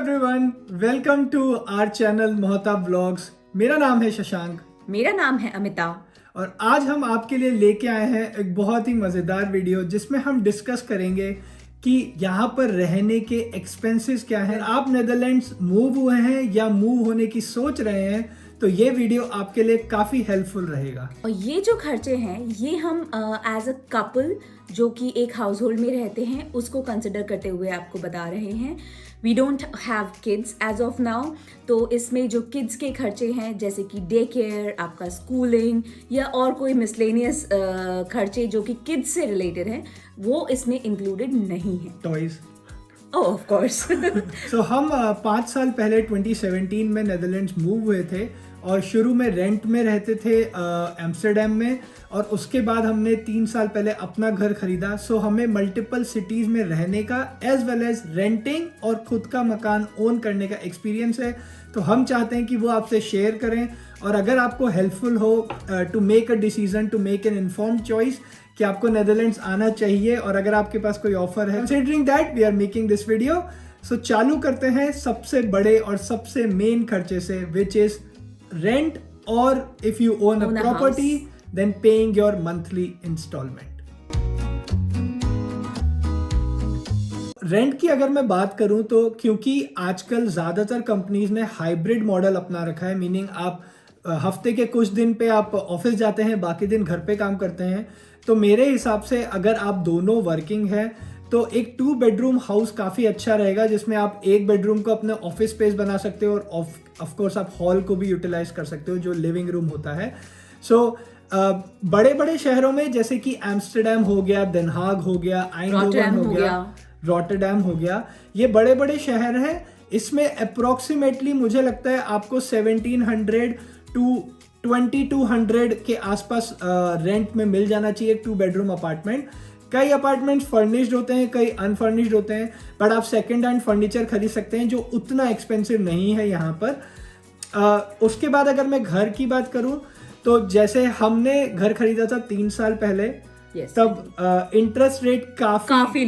Everyone, welcome to our channel Mohtab vlogs. मेरा नाम है शशांक। मेरा नाम है अमिता। और आज हम आपके लिए लेके आए हैं एक बहुत ही मज़ेदार वीडियो जिसमें हम डिस्कस करेंगे कि यहाँ पर रहने के एक्सपेंसेस क्या हैं। आप नेदरलैंड्स मूव हुए हैं या मूव होने की सोच रहे हैं तो ये वीडियो आपके लिए काफ़ी हेल्पफुल रहेगा। और ये जो खर्चे हैं ये हम एज अ कपल जो कि एक हाउस होल्ड में रहते हैं उसको कंसिडर करते हुए आपको बता रहे हैं। We don't have kids as of now, तो इसमें जो किड्स के खर्चे हैं जैसे कि डे केयर, आपका स्कूलिंग या और कोई मिसलेनियस खर्चे जो कि किड्स से रिलेटेड हैं वो इसमें इंक्लूडेड नहीं है। Toys of course. सो हम 5 साल पहले 2017 में नेदरलैंड्स मूव हुए थे और शुरू में रेंट में रहते थे एम्स्टर्डम में, और उसके बाद हमने 3 साल पहले अपना घर खरीदा। सो हमें मल्टीपल सिटीज़ में रहने का एज वेल एज रेंटिंग और खुद का मकान ओन करने का एक्सपीरियंस है। तो हम चाहते हैं कि वो आपसे शेयर करें, और अगर आपको हेल्पफुल हो to make a decision, to make an informed choice कि आपको नेदरलैंड्स आना चाहिए, और अगर आपके पास कोई ऑफर है, considering that we are making this video. So चालू करते हैं सबसे बड़े और सबसे मेन खर्चे से, विच इज रेंट, और if you own a property then paying your monthly instalment. Rent की अगर मैं बात करूं तो क्योंकि आजकल ज़्यादातर कंपनीज ने हाइब्रिड मॉडल अपना रखा है, मीनिंग आप हफ्ते के कुछ दिन पे आप ऑफिस जाते हैं, बाकी दिन घर पे काम करते हैं। तो मेरे हिसाब से अगर आप दोनों वर्किंग हैं तो एक 2 बेडरूम हाउस काफ़ी अच्छा रहेगा, जिसमें आप एक बेडरूम को अपने ऑफिस स्पेस बना सकते हो और ऑफ कोर्स आप हॉल को भी यूटिलाइज कर सकते हो जो लिविंग रूम होता है। सो बड़े बड़े शहरों में जैसे कि एम्स्टर्डम हो गया, den Haag हो गया, आइंडहोवन हो गया, रॉटरडैम हो गया, ये बड़े बड़े शहर हैं। इसमें अप्रोक्सीमेटली मुझे लगता है आपको 1700 टू 2200 के आसपास रेंट में मिल जाना चाहिए एक 2 बेडरूम अपार्टमेंट। कई अपार्टमेंट्स फर्निश्ड होते हैं, कई अनफर्निश्ड होते हैं, बट आप सेकेंड हैंड फर्नीचर खरीद सकते हैं जो उतना एक्सपेंसिव नहीं है यहाँ पर। उसके बाद अगर मैं घर की बात करूँ तो जैसे हमने घर खरीदा था 3 साल पहले, तब इंटरेस्ट रेट काफी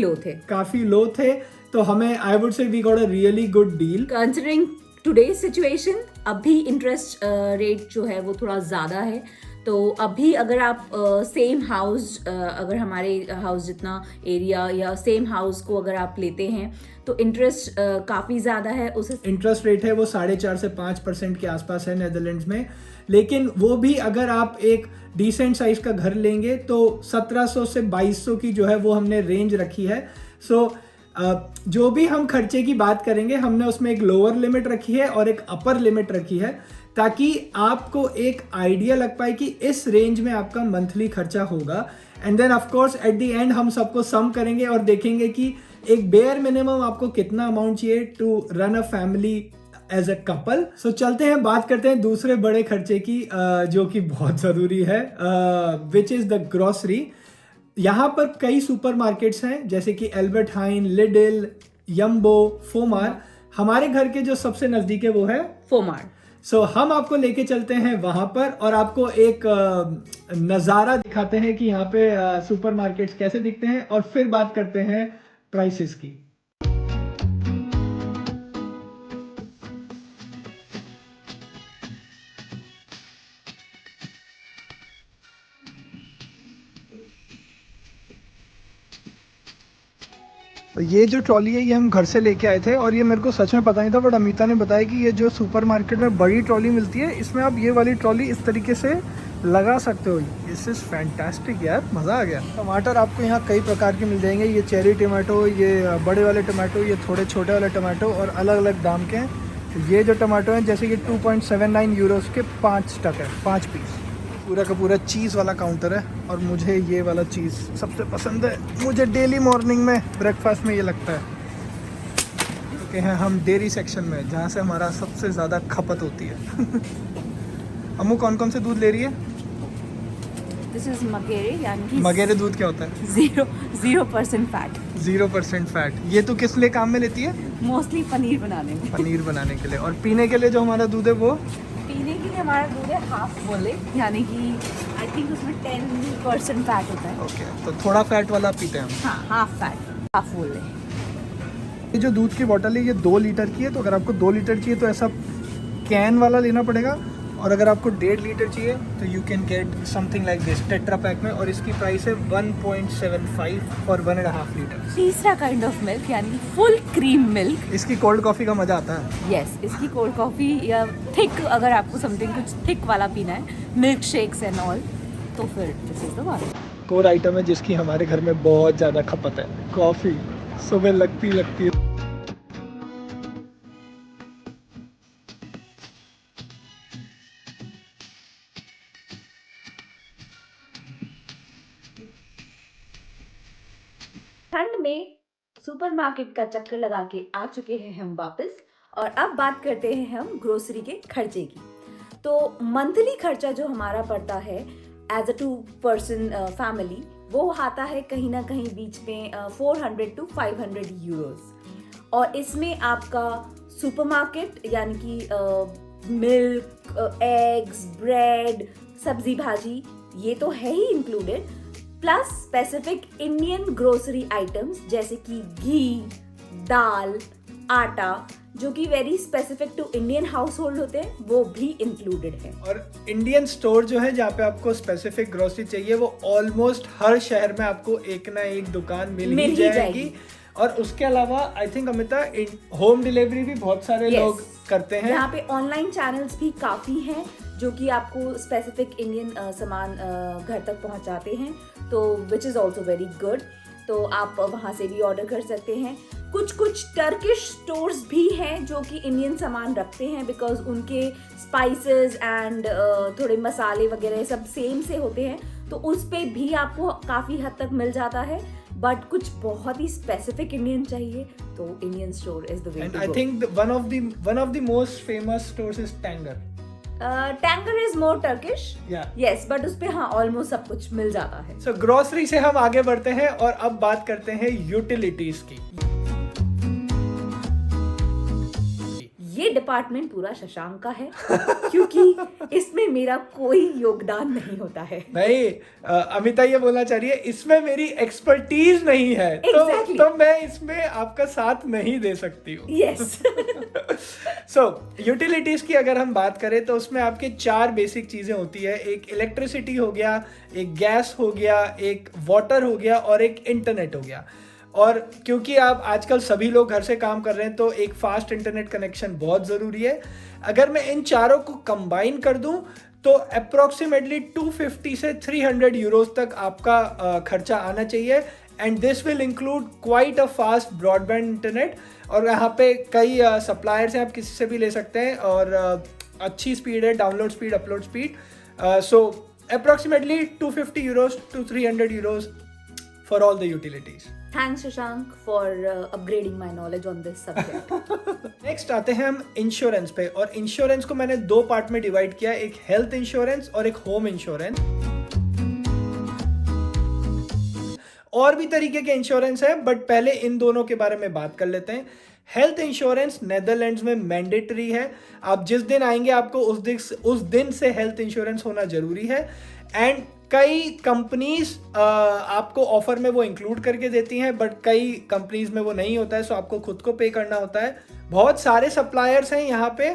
लो थे। तो हमें I would say we got a really good deal considering today's situation. अभी इंटरेस्ट रेट जो है वो थोड़ा ज़्यादा है, तो अभी अगर आप सेम हाउस, अगर हमारे हाउस जितना एरिया या सेम हाउस को अगर आप लेते हैं तो इंटरेस्ट काफ़ी ज़्यादा है। उस इंटरेस्ट रेट है वो 4.5 से 5% के आसपास है नेदरलैंड्स में, लेकिन वो भी अगर आप एक डिसेंट साइज का घर लेंगे तो 1700 से 2200 की जो है वो हमने रेंज रखी है। सो जो भी हम खर्चे की बात करेंगे हमने उसमें एक लोअर लिमिट रखी है और एक अपर लिमिट रखी है, ताकि आपको एक आइडिया लग पाए कि इस रेंज में आपका मंथली खर्चा होगा। And then of course at the end हम सबको सम करेंगे और देखेंगे कि एक बेयर मिनिमम आपको कितना अमाउंट चाहिए to run a family as a couple. So चलते हैं, बात करते हैं दूसरे बड़े खर्चे की जो कि बहुत ज़रूरी है, विच इज़ द ग्रॉसरी। यहाँ पर कई सुपरमार्केट्स हैं जैसे कि एल्बर्ट हाइन, लिडिल, यम्बो, फोमार। हमारे घर के जो सबसे नज़दीक है वो है फोमार। सो हम आपको लेके चलते हैं वहाँ पर और आपको एक नज़ारा दिखाते हैं कि यहाँ पे सुपरमार्केट्स कैसे दिखते हैं, और फिर बात करते हैं प्राइसेस की। ये जो ट्रॉली है ये हम घर से लेके आए थे, और ये मेरे को सच में पता नहीं था, बट अमिता ने बताया कि ये जो सुपरमार्केट में बड़ी ट्रॉली मिलती है इसमें आप ये वाली ट्रॉली इस तरीके से लगा सकते हो। दिस इज़ फैंटास्टिक यार, मज़ा आ गया। टमाटर आपको यहाँ कई प्रकार के मिल जाएंगे, ये चेरी टमाटो, ये बड़े वाले टमाटो, ये थोड़े छोटे वाले टमाटो, और अलग अलग दाम के हैं। ये जो टमाटो हैं जैसे कि 2.79 यूरोस के 5 स्टक है, 5 पीस। पूरा का पूरा चीज़ वाला काउंटर है, और मुझे ये वाला चीज़ सबसे पसंद है। मुझे डेली मॉर्निंग में ब्रेकफास्ट में ये लगता है। ओके हैं हम डेयरी सेक्शन में, जहाँ से हमारा सबसे ज़्यादा खपत होती है। अम्मू कौन कौन से दूध ले रही है? दिस इज मगेरे, यानी कि मगेरे दूध क्या होता है? 0% फैट। 0% फैट। ये तो किस लिए काम में लेती है? मोस्टली पनीर बनाने में। पनीर बनाने के लिए। और पीने के लिए जो हमारा दूध है वो? पीने के लिए हमारा दूध है हाफ बोले, यानी कि आई थिंक उसमें 10% फैट होता है। ओके, तो थोड़ा फैट वाला पीते हैं हम। हाँ, हाफ फैट, हाफ बोले। ये जो दूध की बॉटल है ये 2 लीटर की है, तो अगर आपको 2 लीटर चाहिए तो ऐसा कैन वाला लेना पड़ेगा, और अगर आपको 1.5 लीटर चाहिए तो you can get something like this tetra pack में, और इसकी प्राइस है 1.75 फॉर 1.5 लीटर। तीसरा काइंड ऑफ मिल्क यानी फुल क्रीम मिल्क। इसकी कोल्ड कॉफ़ी का मज़ा आता है। यस, इसकी कोल्ड कॉफ़ी या थिक, अगर आपको समथिंग कुछ थिक वाला पीना है, मिल्क शेक्स एंड ऑल, तो फिर this is the one. Core item है जिसकी हमारे घर में बहुत ज़्यादा खपत है, कॉफ़ी सुबह लगती है। ठंड में सुपरमार्केट का चक्कर लगा के आ चुके हैं हम वापस, और अब बात करते हैं हम ग्रोसरी के खर्चे की। तो मंथली खर्चा जो हमारा पड़ता है एज अ 2 पर्सन फैमिली, वो आता है कहीं ना कहीं बीच में 400 to 500 यूरोस, और इसमें आपका सुपरमार्केट यानी कि मिल्क, एग्स, ब्रेड, सब्जी भाजी, ये तो है ही included, plus specific Indian grocery items जैसे कि घी, दाल, आटा, जो कि very specific to Indian household होते हैं, वो भी इंक्लूडेड है। और इंडियन स्टोर जो है जहाँ पे आपको स्पेसिफिक ग्रोसरी चाहिए, वो ऑलमोस्ट हर शहर में आपको एक ना एक दुकान मिल ही जाएगी। और उसके अलावा I think Amita, home delivery भी बहुत सारे लोग करते हैं। यहाँ पे ऑनलाइन चैनल्स भी काफी हैं जो कि आपको स्पेसिफिक इंडियन सामान घर तक पहुंचाते हैं, तो which is also very good. तो आप वहाँ से भी ऑर्डर कर सकते हैं। कुछ टर्किश स्टोर्स भी हैं जो कि इंडियन सामान रखते हैं, बिकॉज उनके स्पाइसेस एंड थोड़े मसाले वगैरह सब सेम से होते हैं, तो उस पे भी आपको काफ़ी हद तक मिल जाता है। बट कुछ बहुत ही स्पेसिफिक इंडियन चाहिए तो Indian store is the way to go. I think one of the most famous stores is Tanger. Tanger is more Turkish, Yeah. Yes, but उस पे हाँ ऑलमोस्ट सब कुछ मिल जाता है। सो ग्रोसरी से हम आगे बढ़ते हैं और अब बात करते हैं यूटिलिटीज की। ये डिपार्टमेंट पूरा शशांक का है क्योंकि इसमें मेरा कोई योगदान नहीं होता है। नहीं, अमिता ये बोलना चाह रही है इसमें मेरी एक्सपर्टीज नहीं है, Exactly. तो मैं इसमें आपका साथ नहीं दे सकती हूँ। यस। सो यूटिलिटीज की अगर हम बात करें तो उसमें आपके 4 बेसिक चीजें होती है। एक इलेक्ट्रिसिटी हो गया, एक गैस हो गया, एक वाटर हो गया और एक इंटरनेट हो गया। और क्योंकि आप आजकल सभी लोग घर से काम कर रहे हैं तो एक फास्ट इंटरनेट कनेक्शन बहुत ज़रूरी है। अगर मैं इन चारों को कंबाइन कर दूं तो अप्रॉक्सीमेटली 250 से 300 यूरोस तक आपका खर्चा आना चाहिए, and this will include quite a fast broadband internet. और यहाँ पे कई सप्लायर्स हैं, आप किसी से भी ले सकते हैं, और अच्छी स्पीड है, download speed, upload speed. So approximately 250 Euros to 300 Euros for all the utilities. Thanks Shashank for upgrading my knowledge on this subject. Next आते हैं हम इंश्योरेंस पे, और इंश्योरेंस को मैंने 2 पार्ट में डिवाइड किया, एक हेल्थ इंश्योरेंस और एक होम इंश्योरेंस। और भी तरीके के इंश्योरेंस है, बट पहले इन दोनों के बारे में बात कर लेते हैं। हेल्थ इंश्योरेंस नेदरलैंड्स में मैंडेटरी है। आप जिस दिन आएंगे आपको उस दिन से हेल्थ इंश्योरेंस होना जरूरी है, एंड कई कंपनीज आपको ऑफर में वो इंक्लूड करके देती हैं, बट कई कंपनीज में वो नहीं होता है, सो आपको खुद को पे करना होता है। बहुत सारे सप्लायर्स हैं यहाँ पे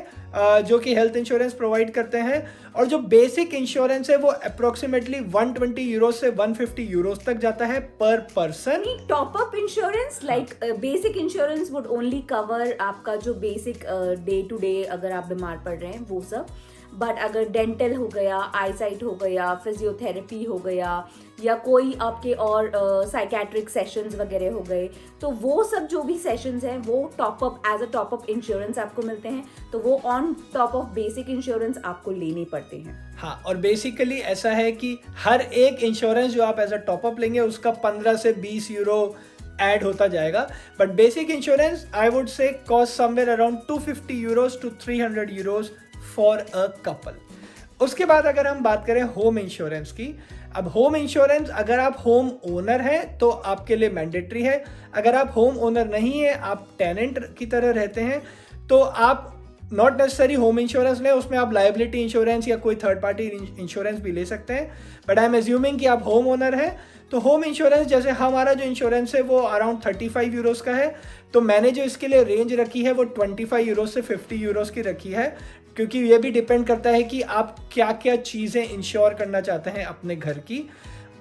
जो कि हेल्थ इंश्योरेंस प्रोवाइड करते हैं, और जो बेसिक इंश्योरेंस है वो अप्रोक्सीमेटली 120 यूरो से 150 यूरोस तक जाता है पर person. Top up insurance like basic insurance would only cover आपका जो बेसिक डे टू डे अगर आप बीमार पड़ रहे हैं वो सब, बट अगर डेंटल हो गया, आईसाइट हो गया, फिजियोथेरेपी हो गया, या कोई आपके और साइकेट्रिक सेशंस वगैरह हो गए, तो वो सब जो भी सेशंस हैं वो top up as a top up insurance आपको मिलते हैं, तो वो on top of basic insurance आपको लेने पड़ते हैं। हाँ, और बेसिकली ऐसा है कि हर एक इंश्योरेंस जो आप एज अ टॉप अप लेंगे उसका 15 से 20 यूरो ऐड होता जाएगा, but basic insurance I would say cost somewhere around 250 euros to 300 euros for a couple. उसके बाद अगर हम बात करें होम इंश्योरेंस की, अब होम इंश्योरेंस अगर आप होम ओनर हैं तो आपके लिए मैंडेटरी है। अगर आप होम ओनर नहीं है, आप टेनेंट की तरह रहते हैं, तो आप नॉट नेसेसरी होम इंश्योरेंस लें, उसमें आप लायबिलिटी इंश्योरेंस या कोई थर्ड पार्टी इंश्योरेंस भी ले सकते हैं। बट आई एम एज्यूमिंग कि आप होम ओनर हैं, तो होम इंश्योरेंस जैसे हमारा जो इंश्योरेंस है वो अराउंड 35 यूरोस का है, तो मैंने जो इसके लिए रेंज रखी है वो 25 यूरोस से 50 यूरोस की रखी है, क्योंकि ये भी डिपेंड करता है कि आप क्या क्या चीज़ें इंश्योर करना चाहते हैं अपने घर की।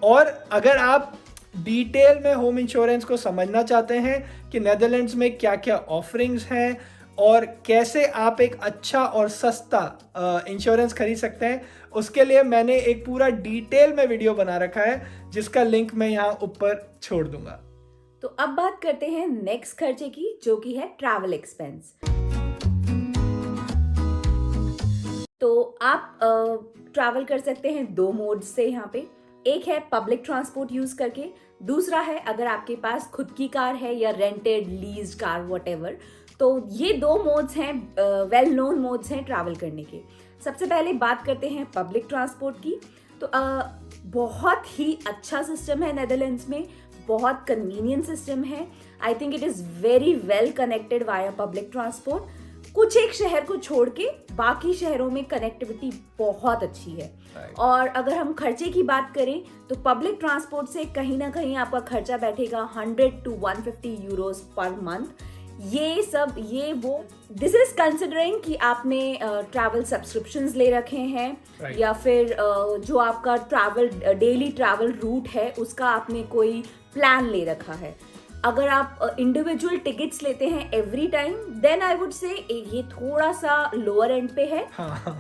और अगर आप डिटेल में होम इंश्योरेंस को समझना चाहते हैं कि नेदरलैंड्स में क्या क्या ऑफरिंग्स हैं और कैसे आप एक अच्छा और सस्ता इंश्योरेंस खरीद सकते हैं, उसके लिए मैंने एक पूरा डिटेल में वीडियो बना रखा है, जिसका लिंक मैं यहाँ ऊपर छोड़ दूंगा। तो अब बात करते हैं नेक्स्ट खर्चे की, जो कि है ट्रैवल एक्सपेंस। तो आप ट्रैवल कर सकते हैं दो मोड से यहाँ पे। एक है पब्लिक ट्रांसपोर्ट यूज करके, दूसरा है अगर आपके पास खुद की कार है या रेंटेड लीज्ड कार व्हाटएवर। तो ये दो मोड्स हैं, वेल नोन मोड्स हैं ट्रैवल करने के। सबसे पहले बात करते हैं पब्लिक ट्रांसपोर्ट की। तो बहुत ही अच्छा सिस्टम है नेदरलैंड्स में, बहुत कन्वीनियंट सिस्टम है। I think it is very well connected via public transport. कुछ एक शहर को छोड़ के बाकी शहरों में कनेक्टिविटी बहुत अच्छी है। और अगर हम खर्चे की बात करें तो पब्लिक ट्रांसपोर्ट से कहीं ना कहीं आपका खर्चा बैठेगा 100 to 150 यूरोस पर मंथ। ये वो दिस इज कंसिडरिंग कि आपने ट्रैवल सब्सक्रिप्शंस ले रखे हैं या फिर जो आपका ट्रैवल डेली ट्रैवल रूट है उसका आपने कोई प्लान ले रखा है। अगर आप इंडिविजुअल टिकट्स लेते हैं every time, then I would say ये थोड़ा सा लोअर एंड पे है।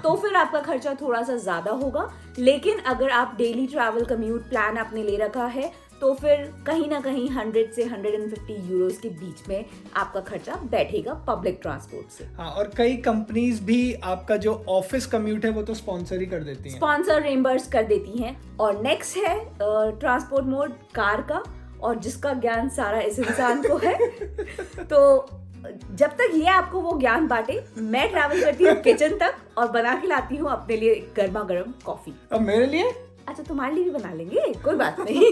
तो फिर आपका खर्चा थोड़ा सा ज्यादा होगा। लेकिन अगर आप डेली ट्रैवल कम्यूट प्लान आपने ले रखा है तो फिर कहीं ना कहीं 100 से 150 यूरोस के बीच में आपका खर्चा बैठेगा पब्लिक ट्रांसपोर्ट से। हाँ, और कई कंपनीज भी आपका जो ऑफिस कम्यूट है वो तो स्पॉन्सर ही कर देती हैं, स्पॉन्सर रिम्बर्स कर देती हैं। और नेक्स्ट है ट्रांसपोर्ट मोड कार का, और जिसका ज्ञान सारा इस इंसान को है। तो जब तक ये आपको वो ज्ञान बांटे, मैं ट्रैवल करती हूँ किचन तक और बना के लाती हूँ अपने लिए गर्मा गर्म कॉफी। अब मेरे लिए? अच्छा, तुम्हारे लिए भी बना लेंगे, कोई बात नहीं।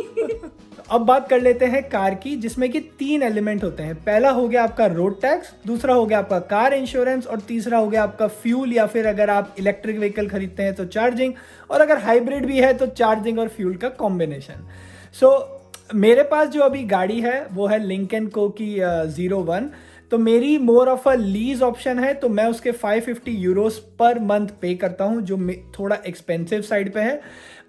अब बात कर लेते हैं कार की, जिसमें कि 3 एलिमेंट होते हैं। पहला हो गया आपका रोड टैक्स, दूसरा हो गया आपका कार इंश्योरेंस, और तीसरा हो गया आपका फ्यूल, या फिर अगर आप इलेक्ट्रिक व्हीकल खरीदते हैं तो चार्जिंग, और अगर हाइब्रिड भी है तो चार्जिंग और फ्यूल का कॉम्बिनेशन। मेरे पास जो अभी गाड़ी है वो है लिंकन को की 01। तो मेरी more of a lease option है, तो मैं उसके 550 यूरोस पर मंथ पे करता हूँ, जो थोड़ा एक्सपेंसिव साइड पे है।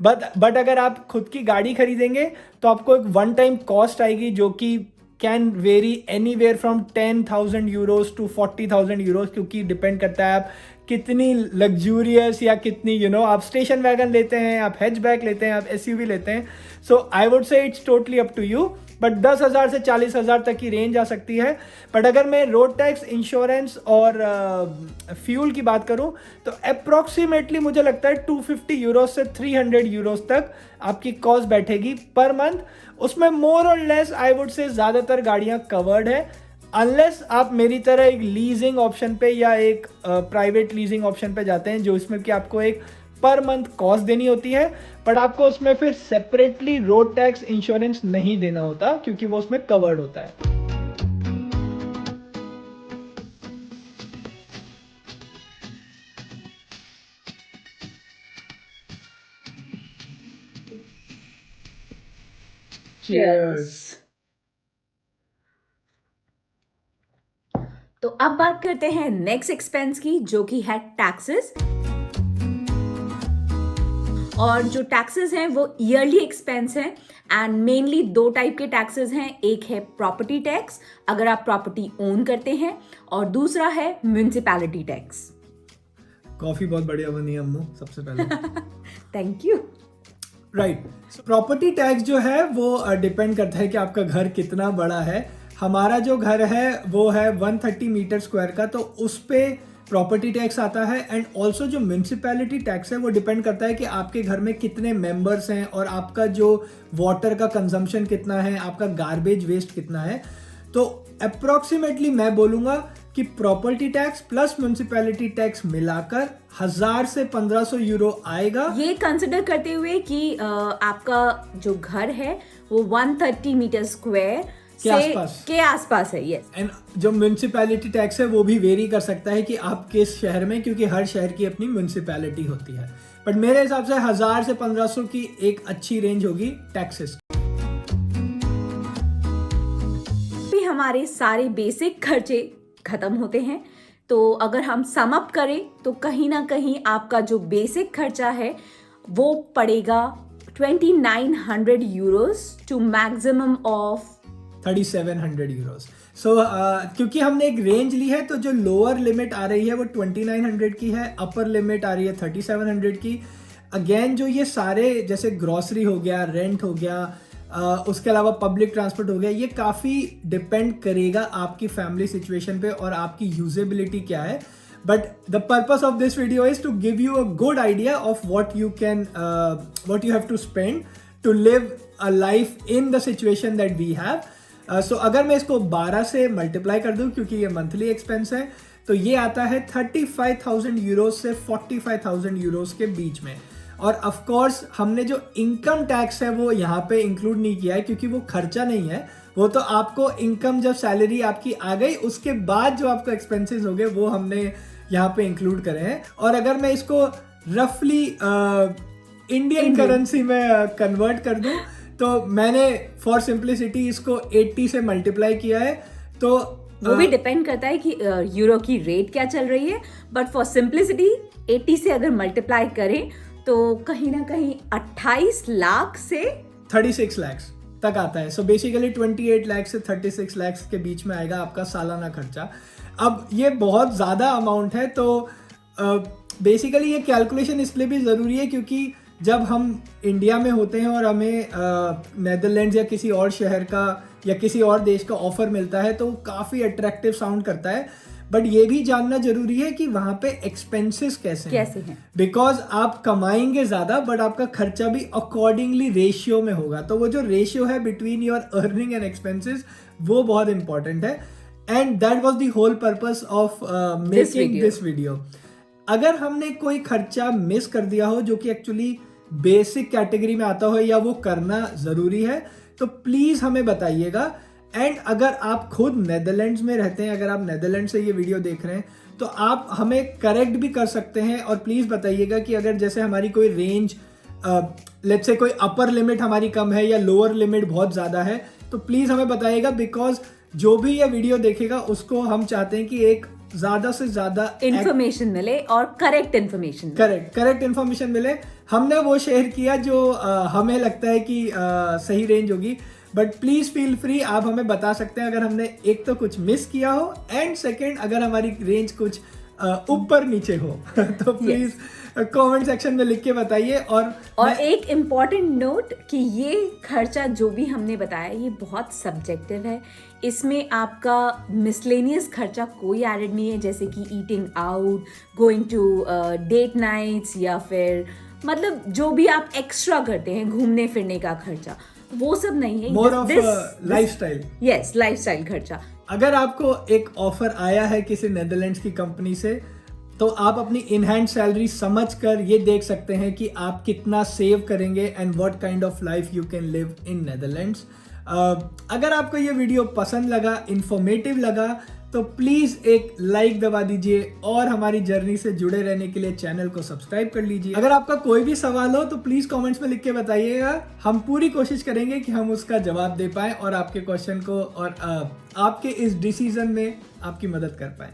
बट अगर आप खुद की गाड़ी खरीदेंगे तो आपको एक वन टाइम कॉस्ट आएगी, जो कि can vary anywhere from 10,000 euros to 40,000 euros, क्योंकि डिपेंड करता है आप कितनी लग्जूरियस या कितनी आप स्टेशन वैगन लेते हैं, आप हैचबैक लेते हैं, आप एसयूवी लेते हैं। So I would say it's totally up to you, but 10,000 से 40,000 तक की रेंज आ सकती है। बट अगर मैं रोड टैक्स, इंश्योरेंस और फ्यूल की बात करूं तो अप्रॉक्सीमेटली मुझे लगता है 250 यूरोस से 300 यूरोस तक आपकी कॉस्ट बैठेगी पर मंथ। उसमें मोर और लेस आई वुड से ज़्यादातर गाड़ियां कवर्ड है, अनलेस आप मेरी तरह एक लीजिंग ऑप्शन पे या एक प्राइवेट लीजिंग ऑप्शन पे जाते हैं, जो इसमें कि आपको एक पर मंथ कॉस्ट देनी होती है, बट आपको उसमें फिर सेपरेटली रोड टैक्स इंश्योरेंस नहीं देना होता, क्योंकि वो उसमें कवर्ड होता है। Cheers. तो अब बात करते हैं नेक्स्ट एक्सपेंस की, जो कि है टैक्सेस। और जो टैक्सेस हैं वो ईयरली एक्सपेंस हैं, एंड मेनली 2 टाइप के टैक्सेस हैं। एक है प्रॉपर्टी टैक्स, अगर आप प्रॉपर्टी ओन करते हैं, और दूसरा है म्युनिसिपैलिटी टैक्स। कॉफी बहुत बढ़िया बनी है अम्मू, सबसे पहले thank you. Right, property tax जो है वो डिपेंड करता है कि आपका घर कितना बड़ा है। हमारा जो घर है वो है 130 मीटर स्क्वायर का, तो उस पे प्रॉपर्टी टैक्स आता है। एंड ऑल्सो जो म्युनिसिपैलिटी टैक्स है वो डिपेंड करता है कि आपके घर में कितने मेंबर्स हैं और आपका जो वाटर का कंजम्पशन कितना है, आपका गार्बेज वेस्ट कितना है। तो अप्रॉक्सीमेटली मैं बोलूँगा कि property tax plus municipality tax मिलाकर 1000 से 1500 यूरो आएगा। ये कंसिडर करते हुए कि आपका जो घर है वो 130 मीटर स्क्वायर के आसपास है। यस, एंड जो म्युनिसिपैलिटी टैक्स है वो भी वेरी कर सकता है कि आप किस शहर में, क्योंकि हर शहर की अपनी म्युनिसिपैलिटी होती है। बट मेरे हिसाब से 1000 से 1500 की एक अच्छी रेंज होगी टैक्सेस। हमारे सारे बेसिक खर्चे खत्म होते हैं। तो अगर हम सम अप करें तो कहीं ना कहीं आपका जो बेसिक खर्चा है वो पड़ेगा 2900 euros to maximum of 3700 euros. So क्योंकि हमने एक रेंज ली है तो जो लोअर लिमिट आ रही है वो 2900 की है, अपर लिमिट आ रही है 3700 की। अगेन जो ये सारे जैसे ग्रॉसरी हो गया, रेंट हो गया, उसके अलावा पब्लिक ट्रांसपोर्ट हो गया, ये काफ़ी डिपेंड करेगा आपकी फैमिली सिचुएशन पे और आपकी यूजेबिलिटी क्या है। But the purpose of this video is to give you a good idea of what you have to spend to live a life in the situation that we have. So अगर मैं इसको 12 से multiply कर दूं, क्योंकि ये monthly expense है, तो ये आता है 35,000 यूरोस से 45,000 यूरोस के बीच में। और ऑफ कोर्स हमने जो इनकम टैक्स है वो यहाँ पे इंक्लूड नहीं किया है, क्योंकि वो खर्चा नहीं है, वो तो आपको इनकम जब सैलरी आपकी आ गई उसके बाद जो आपको एक्सपेंसेस हो गए वो हमने यहाँ पे इंक्लूड करे हैं। और अगर मैं इसको रफली इंडियन करेंसी में कन्वर्ट कर दूं तो मैंने फॉर सिंप्लिसिटी इसको 80 से मल्टीप्लाई किया है। तो वो भी डिपेंड करता है कि यूरो की रेट क्या चल रही है, बट फॉर सिंप्लिसिटी 80 से अगर मल्टीप्लाई करें तो कहीं ना कहीं 28 लाख से 36 लाख तक आता है। सो बेसिकली 28 लाख से 36 लाख के बीच में आएगा आपका सालाना खर्चा। अब ये बहुत ज़्यादा अमाउंट है, तो बेसिकली ये कैलकुलेशन इसलिए भी ज़रूरी है क्योंकि जब हम इंडिया में होते हैं और हमें नेदरलैंड्स या किसी और शहर का या किसी और देश का ऑफर मिलता है तो कैसे अट्रैक्टिव साउंड करता है, बट ये भी जानना जरूरी है कि वहाँ पे एक्सपेंसेस कैसे हैं। बिकॉज आप कमाएंगे ज़्यादा बट आपका खर्चा भी अकॉर्डिंगली रेशियो में होगा। तो वो जो रेशियो है between your earning and expenses वो बहुत इंपॉर्टेंट है। And that was the whole purpose of making this video. अगर हमने कोई खर्चा मिस कर दिया हो जो कि एक्चुअली बेसिक कैटेगरी में आता हो या वो करना ज़रूरी है तो प्लीज़ हमें बताइएगा। एंड अगर आप खुद नेदरलैंड्स में रहते हैं, अगर आप नेदरलैंड से ये वीडियो देख रहे हैं तो आप हमें करेक्ट भी कर सकते हैं और प्लीज़ बताइएगा कि अगर जैसे हमारी कोई रेंज लेट्स से कोई अपर लिमिट हमारी कम है या लोअर लिमिट बहुत ज़्यादा है तो प्लीज़ हमें बताइएगा। बिकॉज जो भी ये वीडियो देखेगा उसको हम चाहते हैं कि एक ज़्यादा से ज़्यादा इन्फॉर्मेशन मिले और करेक्ट इन्फॉर्मेशन मिले। हमने वो शेयर किया जो हमें लगता है कि सही रेंज होगी, बट प्लीज फील फ्री, आप हमें बता सकते हैं अगर हमने एक तो कुछ मिस किया हो एंड सेकंड अगर हमारी रेंज कुछ ऊपर नीचे हो तो प्लीज कमेंट सेक्शन में लिख के बताइए। और एक इम्पॉर्टेंट नोट कि ये खर्चा जो भी हमने बताया ये बहुत सब्जेक्टिव है, इसमें आपका मिसलेनियस खर्चा कोई एडेड नहीं है, जैसे कि eating out, going to date nights या फिर मतलब जो भी आप एक्स्ट्रा करते हैं घूमने फिरने का खर्चा वो सब नहीं है। More of lifestyle. Yes, lifestyle खर्चा। अगर आपको एक ऑफर आया है किसी नेदरलैंड्स की कंपनी से तो आप अपनी इन हैंड सैलरी समझकर ये देख सकते हैं कि आप कितना सेव करेंगे and what kind of life you can live in Netherlands. अगर आपको ये वीडियो पसंद लगा, इंफॉर्मेटिव लगा तो प्लीज एक लाइक दबा दीजिए और हमारी जर्नी से जुड़े रहने के लिए चैनल को सब्सक्राइब कर लीजिए। अगर आपका कोई भी सवाल हो तो प्लीज कमेंट्स में लिख के बताइएगा, हम पूरी कोशिश करेंगे कि हम उसका जवाब दे पाएं और आपके क्वेश्चन को और आपके इस डिसीजन में आपकी मदद कर पाएं।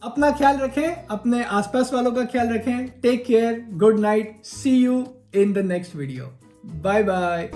अपना ख्याल रखें, अपने आसपास वालों का ख्याल रखें। Take care, good night, see you in the next video, bye bye.